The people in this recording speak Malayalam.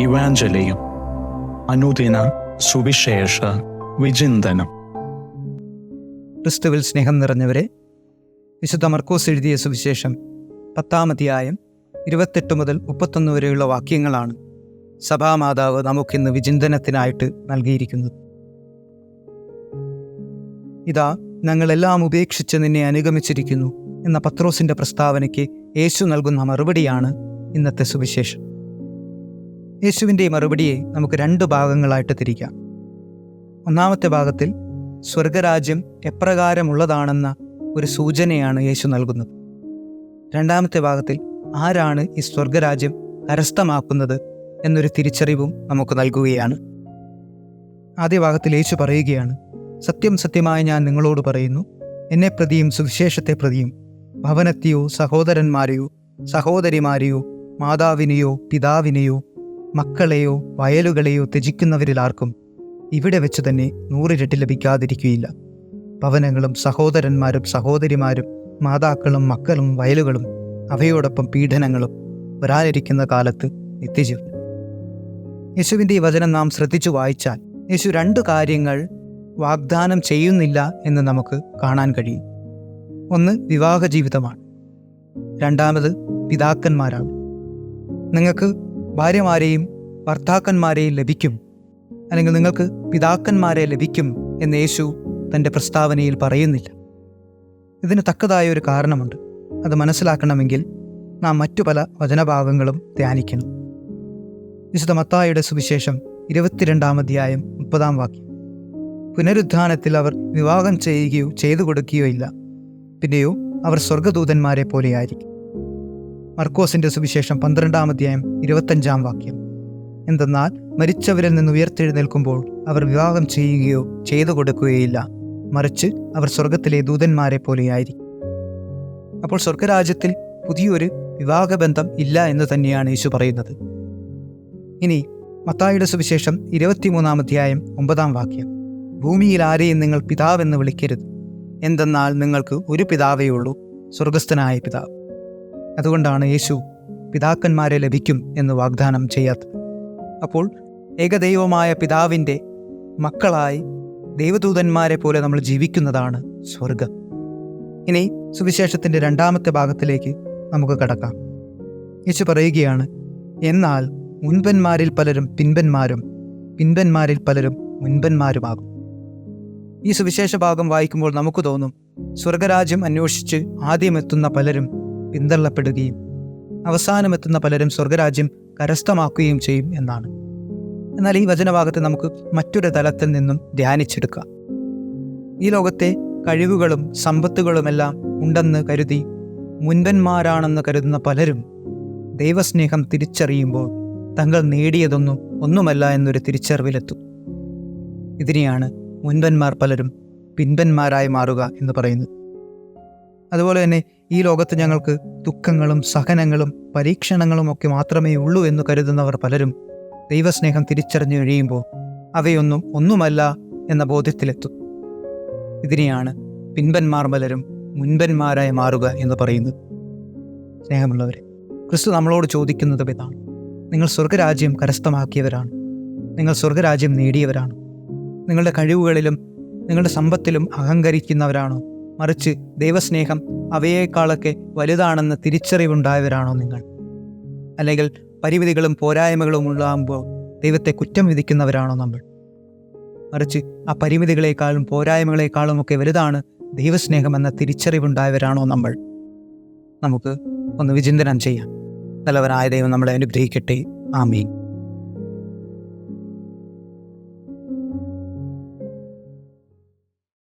ഇവാഞ്ചലിയും അനുദിന സുവിശേഷ വിചിന്തനം. ക്രിസ്തുവിൽ സ്നേഹം നിറഞ്ഞവരെ, വിശുദ്ധ മർക്കോസ് എഴുതിയ സുവിശേഷം 10-ാം അധ്യായം 28 മുതൽ 31 വരെയുള്ള വാക്യങ്ങളാണ് സഭാമാതാവ് നമുക്കിന്ന് വിചിന്തനത്തിനായിട്ട് നൽകിയിരിക്കുന്നത്. ഇതാ, ഞങ്ങളെല്ലാം ഉപേക്ഷിച്ച് നിന്നെ അനുഗമിച്ചിരിക്കുന്നു എന്ന പത്രോസിൻ്റെ പ്രസ്താവനയ്ക്ക് യേശു നൽകുന്ന മറുപടിയാണ് ഇന്നത്തെ സുവിശേഷം. യേശുവിൻ്റെ മറുപടിയെ നമുക്ക് 2 ഭാഗങ്ങളായിട്ട് തിരിക്കാം. ഒന്നാമത്തെ ഭാഗത്തിൽ സ്വർഗരാജ്യം എപ്രകാരമുള്ളതാണെന്ന ഒരു സൂചനയാണ് യേശു നൽകുന്നത്. രണ്ടാമത്തെ ഭാഗത്തിൽ ആരാണ് ഈ സ്വർഗരാജ്യം കരസ്ഥമാക്കുന്നത് എന്നൊരു തിരിച്ചറിവും നമുക്ക് നൽകുകയാണ്. ആദ്യ ഭാഗത്തിൽ യേശു പറയുകയാണ്, സത്യം സത്യമായി ഞാൻ നിങ്ങളോട് പറയുന്നു, എന്നെ പ്രതിയും സുവിശേഷത്തെ പ്രതിയും ഭവനത്തെയോ സഹോദരന്മാരെയോ സഹോദരിമാരെയോ മാതാവിനെയോ പിതാവിനെയോ മക്കളെയോ വയലുകളെയോ ത്യജിക്കുന്നവരിൽ ആർക്കും ഇവിടെ വെച്ച് തന്നെ 100 ഇരട്ടി ലഭിക്കാതിരിക്കുകയില്ല. ഭവനങ്ങളും സഹോദരന്മാരും സഹോദരിമാരും മാതാക്കളും മക്കളും വയലുകളും അവയോടൊപ്പം പീഡനങ്ങളും വരാനിരിക്കുന്ന കാലത്ത് നിത്യജീവൻ. യേശുവിൻ്റെ ഈ വചനം നാം ശ്രദ്ധിച്ചു വായിച്ചാൽ യേശു 2 കാര്യങ്ങൾ വാഗ്ദാനം ചെയ്യുന്നില്ല എന്ന് നമുക്ക് കാണാൻ കഴിയും. ഒന്ന് വിവാഹ ജീവിതമാണ്, രണ്ടാമത് പിതാക്കന്മാരാണ്. നിങ്ങൾക്ക് ഭാര്യമാരെയും ഭർത്താക്കന്മാരെയും ലഭിക്കും, അല്ലെങ്കിൽ നിങ്ങൾക്ക് പിതാക്കന്മാരെ ലഭിക്കും എന്ന് യേശു തൻ്റെ പ്രസ്താവനയിൽ പറയുന്നില്ല. ഇതിന് തക്കതായ ഒരു കാരണമുണ്ട്. അത് മനസ്സിലാക്കണമെങ്കിൽ നാം മറ്റു പല വചനഭാഗങ്ങളും ധ്യാനിക്കണം. വിശുദ്ധ മത്തായിയുടെ സുവിശേഷം 22-ാം അധ്യായം 30-ാം വാക്യം, പുനരുത്ഥാനത്തിൽ അവർ വിവാഹം ചെയ്യുകയോ ചെയ്തു കൊടുക്കുകയോ ഇല്ല, പിന്നെയോ അവർ സ്വർഗദൂതന്മാരെ പോലെയായിരിക്കും. മർക്കോസിൻ്റെ സുവിശേഷം 12-ാം അധ്യായം 25-ാം വാക്യം, എന്തെന്നാൽ മരിച്ചവരിൽ നിന്ന് ഉയർത്തെഴുന്നേൽക്കുമ്പോൾ അവർ വിവാഹം ചെയ്യുകയോ ചെയ്തു കൊടുക്കുകയില്ല, മറിച്ച് അവർ സ്വർഗത്തിലെ ദൂതന്മാരെ പോലെയായിരിക്കും. അപ്പോൾ സ്വർഗരാജ്യത്തിൽ പുതിയൊരു വിവാഹബന്ധം ഇല്ല എന്ന് തന്നെയാണ് യേശു പറയുന്നത്. ഇനി മത്തായിയുടെ സുവിശേഷം 23-ാം അധ്യായം 9-ാം വാക്യം, ഭൂമിയിൽ ആരെയും നിങ്ങൾ പിതാവെന്ന് വിളിക്കരുത്, എന്തെന്നാൽ നിങ്ങൾക്ക് ഒരു പിതാവേ ഉള്ളൂ, സ്വർഗസ്ഥനായ പിതാവ്. അതുകൊണ്ടാണ് യേശു പിതാക്കന്മാരെ ലഭിക്കും എന്ന് വാഗ്ദാനം ചെയ്യാത്തത്. അപ്പോൾ ഏകദൈവമായ പിതാവിൻ്റെ മക്കളായി ദൈവദൂതന്മാരെ പോലെ നമ്മൾ ജീവിക്കുന്നതാണ് സ്വർഗം. ഇനി സുവിശേഷത്തിൻ്റെ 2-ാമത്തെ ഭാഗത്തിലേക്ക് നമുക്ക് കടക്കാം. യേശു പറയുകയാണ്, എന്നാൽ മുൻപന്മാരിൽ പലരും പിൻപന്മാരും പിൻപന്മാരിൽ പലരും മുൻപന്മാരുമാകും. ഈ സുവിശേഷ ഭാഗം വായിക്കുമ്പോൾ നമുക്ക് തോന്നും, സ്വർഗരാജ്യം അന്വേഷിച്ച് ആദ്യമെത്തുന്ന പലരും പിന്തള്ളപ്പെടുകയും അവസാനമെത്തുന്ന പലരും സ്വർഗരാജ്യം കരസ്ഥമാക്കുകയും ചെയ്യും എന്നാണ്. എന്നാൽ ഈ വചനഭാഗത്തെ നമുക്ക് മറ്റൊരു തലത്തിൽ നിന്നും ധ്യാനിച്ചെടുക്കാം. ഈ ലോകത്തെ കഴിവുകളും സമ്പത്തുകളുമെല്ലാം ഉണ്ടെന്ന് കരുതി മുൻപന്മാരാണെന്ന് കരുതുന്ന പലരും ദൈവസ്നേഹം തിരിച്ചറിയുമ്പോൾ തങ്ങൾ നേടിയതൊന്നും ഒന്നുമല്ല എന്നൊരു തിരിച്ചറിവിലെത്തും. ഇതിനെയാണ് മുൻപന്മാർ പലരും പിൻപന്മാരായി മാറുക എന്ന് പറയുന്നത്. അതുപോലെ തന്നെ ഈ ലോകത്ത് ഞങ്ങൾക്ക് ദുഃഖങ്ങളും സഹനങ്ങളും പരീക്ഷണങ്ങളും ഒക്കെ മാത്രമേ ഉള്ളൂ എന്ന് കരുതുന്നവർ പലരും ദൈവസ്നേഹം തിരിച്ചറിഞ്ഞു കഴിയുമ്പോൾ അവയൊന്നും ഒന്നുമല്ല എന്ന ബോധ്യത്തിലെത്തും. ഇതിനെയാണ് പിൻപന്മാർ പലരും മുൻപന്മാരായി മാറുക എന്ന് പറയുന്നത്. സ്നേഹമുള്ളവരെ, ക്രിസ്തു നമ്മളോട് ചോദിക്കുന്നത് ഇതാണ്, നിങ്ങൾ സ്വർഗരാജ്യം കരസ്ഥമാക്കിയവരാണ്, നിങ്ങൾ സ്വർഗരാജ്യം നേടിയവരാണ്. നിങ്ങളുടെ കഴിവുകളിലും നിങ്ങളുടെ സമ്പത്തിലും അഹങ്കരിക്കുന്നവരാണോ, മറിച്ച് ദൈവസ്നേഹം അവയേക്കാളൊക്കെ വലുതാണെന്ന് തിരിച്ചറിവുണ്ടായവരാണോ നിങ്ങൾ? അല്ലെങ്കിൽ പരിമിതികളും പോരായ്മകളും ഉണ്ടാകുമ്പോൾ ദൈവത്തെ കുറ്റം വിധിക്കുന്നവരാണോ നമ്മൾ? മറിച്ച് ആ പരിമിതികളെക്കാളും പോരായ്മകളെക്കാളും ഒക്കെ വലുതാണ് ദൈവസ്നേഹം എന്ന തിരിച്ചറിവുണ്ടായവരാണോ നമ്മൾ? നമുക്ക് ഒന്ന് വിചിന്തനം ചെയ്യാം. നല്ലവനായ ദൈവം നമ്മളെ അനുഗ്രഹിക്കട്ടെ. ആമീൻ.